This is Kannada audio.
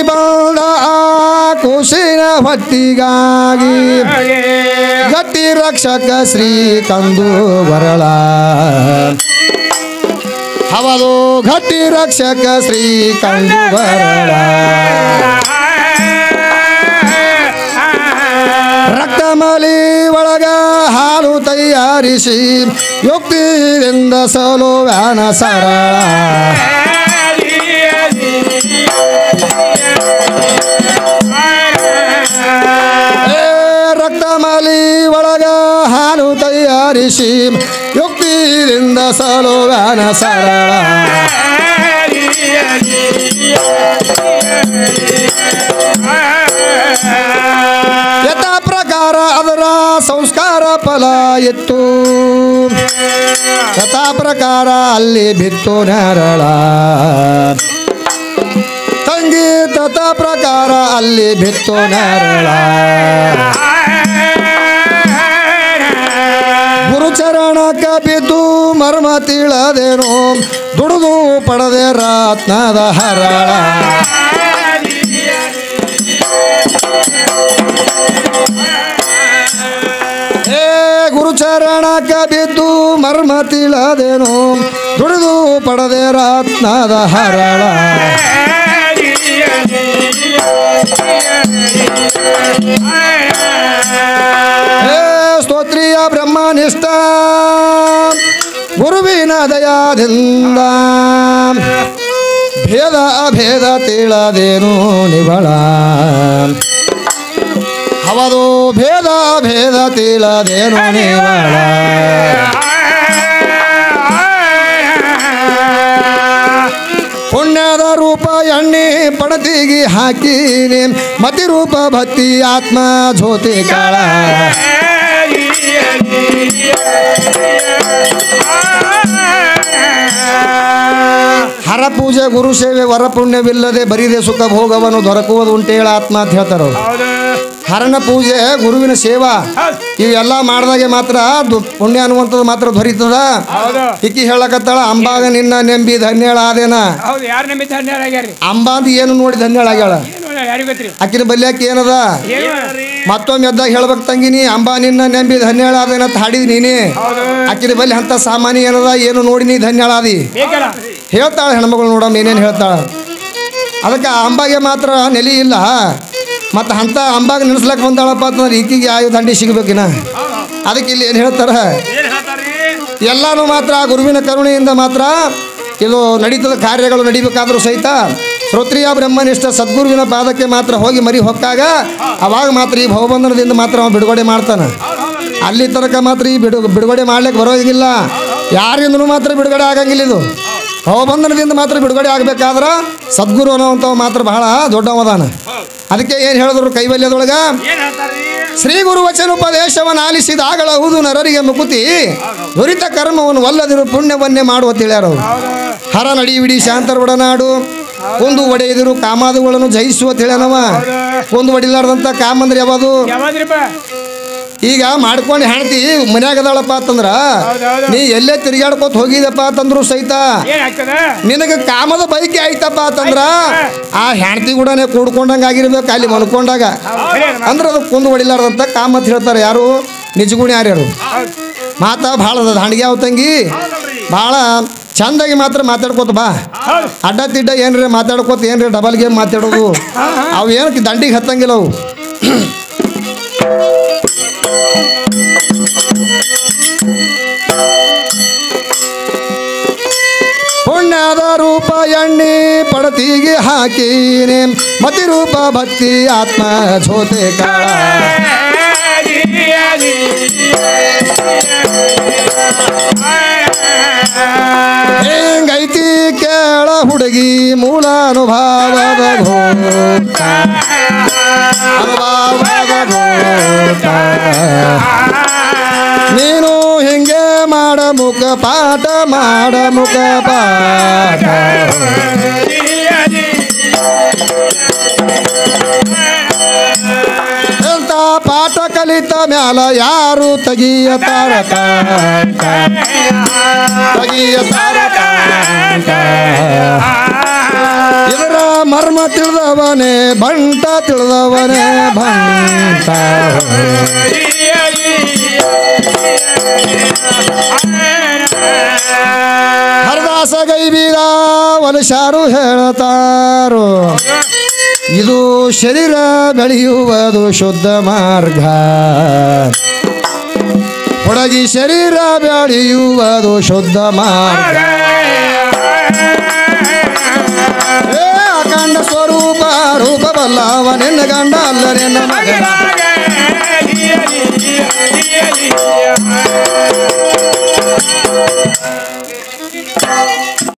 ಬಂದ ಕುಶಿನ ಹೊಟ್ಟಿಗಾಗಿ ಗಟ್ಟಿ ರಕ್ಷಕ ಶ್ರೀ ಕಂದು ಬರಳ ಹವದು ಗಟ್ಟಿ ರಕ್ಷಕ ಶ್ರೀ ಕಂದು ಬರಳ ರಕ್ತಮಲಿ ಒಳಗ ಹಾಲು ತಯಾರಿಸಿ ಯುಕ್ತಿಯಿಂದ ಸಲುವ್ಯಾನ ಸರಳ ರಕ್ತಮಲಿ ಒಳಗ ಹಾಲು ತಯಾರಿಸಿ ಯುಕ್ತಿಯಿಂದ ಸಲುವ್ಯಾನ ಸರಳ ಯಥಾ ಪ್ರಕಾರ ಅದರ ಸಂಸ್ಕಾರ ಫಲ ಇತ್ತು ಯಥಾ ಪ್ರಕಾರ ಅಲ್ಲಿ ಬಿತ್ತು ನೆರಳ ತಂಗಿ ತಥಾ ಪ್ರಕಾರ ಅಲ್ಲಿ ಬಿತ್ತು ನೆರಳ ಗುರುಚರಣಕ ಬಿದ್ದು ಮರ್ಮ ತಿಳಿದೇನು ದುಡಿದು ಪಡೆದೆ ರತ್ನದ ಹರಳ ಗುರುಚರಣಕ ಬಿದ್ದು ಮರ್ಮ ತಿಳಿದೇನು ದುಡಿದು ಪಡೆದೆ ರತ್ನದ ಹರಳ ಸ್ತೋತ್ರಿಯ ಬ್ರಹ್ಮನಿಷ್ಠ ಗುರುವಿನ ದಯಾದಿಂದ ಭೇದ ಅಭೇದ ತಿಳಿದೇನು ನಿಬಳ ಹವದು ಭೇದ ಭೇದ ತಿಳಿದೇನು ನಿಬಳ ಪುಣ್ಯದ ರೂಪ ಎಣ್ಣೆ ಪಣತಿಗೆ ಹಾಕಿನಿ ಮತಿ ರೂಪ ಭಕ್ತಿ ಆತ್ಮ ಜ್ಯೋತಿ ಕಾಳ ಹರ ಪೂಜೆ ಗುರು ಸೇವೆ ವರ ಪುಣ್ಯವಿಲ್ಲದೆ ಬರಿದೆ ಸುಖ ಭೋಗವನ್ನು ದೊರಕುವುದು ಉಂಟೇಳ ಆತ್ಮ ಅಂತ ಹೇಳ್ತಾರ ಹರನ ಪೂಜೆ ಗುರುವಿನ ಸೇವಾ ಇವೆಲ್ಲ ಮಾಡಿದಾಗೆ ಮಾತ್ರ ಪುಣ್ಯ ಅನ್ನುವಂಥದ್ದು ಮಾತ್ರ ದೊರೀತದ ಇಕ್ಕಿ ಹೇಳಕತ್ತಾಳ ಅಂಬಾಗ ನಿನ್ನ ನೆಂಬಿ ಧನ್ಯಳಾದೇನ ಅಂಬಾಂದ ಏನು ನೋಡಿ ಧನ್ಯಳಾಗ್ಯಾಳ ಆಕಿನ ಬಲ್ಯಾಕಿ ಏನದ ಮತ್ತೊಮ್ಮೆ ಎದ್ದಾಗ ಹೇಳ್ಬೇಕು ತಂಗಿನಿ ಅಂಬಾ ನಿನ್ನ ನೆಂಬಿ ಧನ್ಯಳಾದೇನ ಅಂತ ಹಾಡಿದ್ ನೀನೇ ಆಕಿನ ಬಲ್ಲಿ ಅಂತ ಸಾಮಾನ್ಯ ಏನದ ಏನು ನೋಡಿ ನೀ ಧನ್ಯಳಾದಿ ಹೇಳ್ತಾಳ ಹೆಣ್ಮಗಳು ನೋಡಮ್ಮ ಏನೇನು ಹೇಳ್ತಾಳ ಅದಕ್ಕೆ ಅಂಬಾಗೆ ಮಾತ್ರ ನೆಲೆ ಇಲ್ಲ ಮತ್ತು ಅಂಥ ಅಂಬಾಗ ನೆನೆಸ್ಲಕ್ಕೆ ಬಂದಾಳಪ್ಪ ಅಂತಂದ್ರೆ ಈಕಿಗೆ ಆಯು ದಂಡಿ ಸಿಗಬೇಕಿನ ಅದಕ್ಕೆ ಇಲ್ಲಿ ಏನು ಹೇಳ್ತಾರ ಎಲ್ಲಾನು ಮಾತ್ರ ಗುರುವಿನ ಕರುಣೆಯಿಂದ ಮಾತ್ರ ಇದು ನಡೀತದ ಕಾರ್ಯಗಳು ನಡಿಬೇಕಾದ್ರೂ ಸಹಿತ ಶ್ರೋತ್ರಿಯ ಬ್ರಹ್ಮನಿಷ್ಠ ಸದ್ಗುರುವಿನ ಪಾದಕ್ಕೆ ಮಾತ್ರ ಹೋಗಿ ಮರಿ ಹೊಕ್ಕಾಗ ಅವಾಗ ಮಾತ್ರ ಈ ಭವಬಂಧನದಿಂದ ಮಾತ್ರ ಅವ ಬಿಡುಗಡೆ ಮಾಡ್ತಾನೆ ಅಲ್ಲಿ ತನಕ ಮಾತ್ರ ಈ ಬಿಡುಗಡೆ ಮಾಡ್ಲಿಕ್ಕೆ ಬರೋಂಗಿಲ್ಲ ಯಾರಿಂದನೂ ಮಾತ್ರ ಬಿಡುಗಡೆ ಆಗಂಗಿಲ್ಲ ಇದು ಭವಬಂಧನದಿಂದ ಮಾತ್ರ ಬಿಡುಗಡೆ ಆಗಬೇಕಾದ್ರೆ ಸದ್ಗುರು ಅನ್ನೋವಂಥವು ಮಾತ್ರ ಬಹಳ ದೊಡ್ಡವದಾನ ಅದಕ್ಕೆ ಏನು ಹೇಳಿದ್ರು ಕೈವಲ್ಯದೊಳಗ ಶ್ರೀ ಗುರು ವಚನೋಪದೇಶವನ್ನು ಆಲಿಸಿದಾಗಳಹುದು ನರರಿಗೆ ಮುಕುತಿ ದುರಿತ ಕರ್ಮವನ್ನು ಒಲ್ಲದಿರು ಪುಣ್ಯವನ್ನೇ ಮಾಡುವ ತಿಳಿಯಾರವರು ಹರ ನಡಿವಿಡಿ ಶಾಂತರ ಒಡನಾಡು ಒಂದು ಒಡೆಯದಿರು ಕಾಮಾದುಗಳನ್ನು ಜಯಿಸುವ ತಿಳಿಯನವ ಒಂದು ಒಡಿಲಾರ್ದಂಥ ಕಾಮಂದ್ರೆ ಯಾವುದು ಈಗ ಮಾಡ್ಕೊಂಡು ಹೆಣ್ತಿ ಮನ್ಯಾಗದಾಳಪ್ಪ ಅಂತಂದ್ರ ನೀ ಎಲ್ಲೇ ತಿರುಗಾಡ್ಕೋತ ಹೋಗಿದಪ್ಪ ಅಂತಂದ್ರು ಸಹಿತ ನಿನಗೆ ಕಾಮದ ಬೈಕೆ ಆಯ್ತಪ್ಪ ಅಂತಂದ್ರ ಆ ಹೆಣ್ತಿ ಕೂಡನೇ ಕೂಡ್ಕೊಂಡಂಗ ಆಗಿರ್ಬೇಕು ಅಲ್ಲಿ ಮನ್ಕೊಂಡಾಗ ಅಂದ್ರೆ ಅದಕ್ಕೆ ಕುಂದು ಹೊಡಿಲಾರ್ದಂತ ಕಾಮ ಅಂತ ಹೇಳ್ತಾರೆ ಯಾರು ನಿಜಗುಣ ಯಾರ್ಯಾರು ಮಾತಾ ಭಾಳ ಅದ ದಾಂಡಿಗೆ ಅವ್ ತಂಗಿ ಭಾಳ ಚಂದಾಗಿ ಮಾತ್ರ ಮಾತಾಡ್ಕೋತ ಬಾ ಅಡ್ಡ ತಿಡ್ಡ ಏನ್ರಿ ಮಾತಾಡ್ಕೋತ ಏನ್ರಿ ಡಬಲ್ ಗೇಮ್ ಮಾತಾಡೋದು ಅವು ಏನಕ್ಕೆ ದಂಡಿಗೆ ಹತ್ತಂಗಿಲ್ಲ ಅವು ಪುಣ್ಯದ ರೂಪ ಎಣ್ಣೆ ಪಡತಿಗೆ ಹಾಕಿನಿ ಮತಿ ರೂಪ ಭಕ್ತಿ ಆತ್ಮ ಜ್ಯೋತಿ ಕಾಳ ಹೆಂಗೈತಿ ಕೇಳ ಹುಡುಗಿ ಮೂಲ ಅನುಭವದ ಘೋಟ ನೀನು ಹಿಂಗೆ ಮಾಡ ಮುಖ ಪಾಠ ಮಾಡ ಮುಖ ಪಾಠ ಎಂತ ಪಾಠ ಕಲಿತ ಮ್ಯಾಲ ಯಾರು ತೆಗಿಯತಾರ ತೆಗಿಯತಾರ ಇದರ ಮರ್ಮ ತಿಳಿದ ತಿಳಿದವನೇ ಬಂಟ ತಿಳಿದವನೇ ಬಂಟ ಹರದಾಸ ಗೈಬೀರ ವಲಶಾರು ಹೇಳ್ತಾರೋ ಇದು ಶರೀರ ಬೆಳೆಯುವುದು ಶುದ್ಧ ಮಾರ್ಗ ಹುಡುಗಿ ಶರೀರ ಬೆಳೆಯುವುದು ಶುದ್ಧ ಮಾರ್ಗ ಅಖಂಡ ಸ್ವರೂಪ ರೂಪ ಬಲ್ಲವ ನಿನ್ನ ಗಂಡ ಅಲ್ಲ ನಿನ್ನ ಮಗ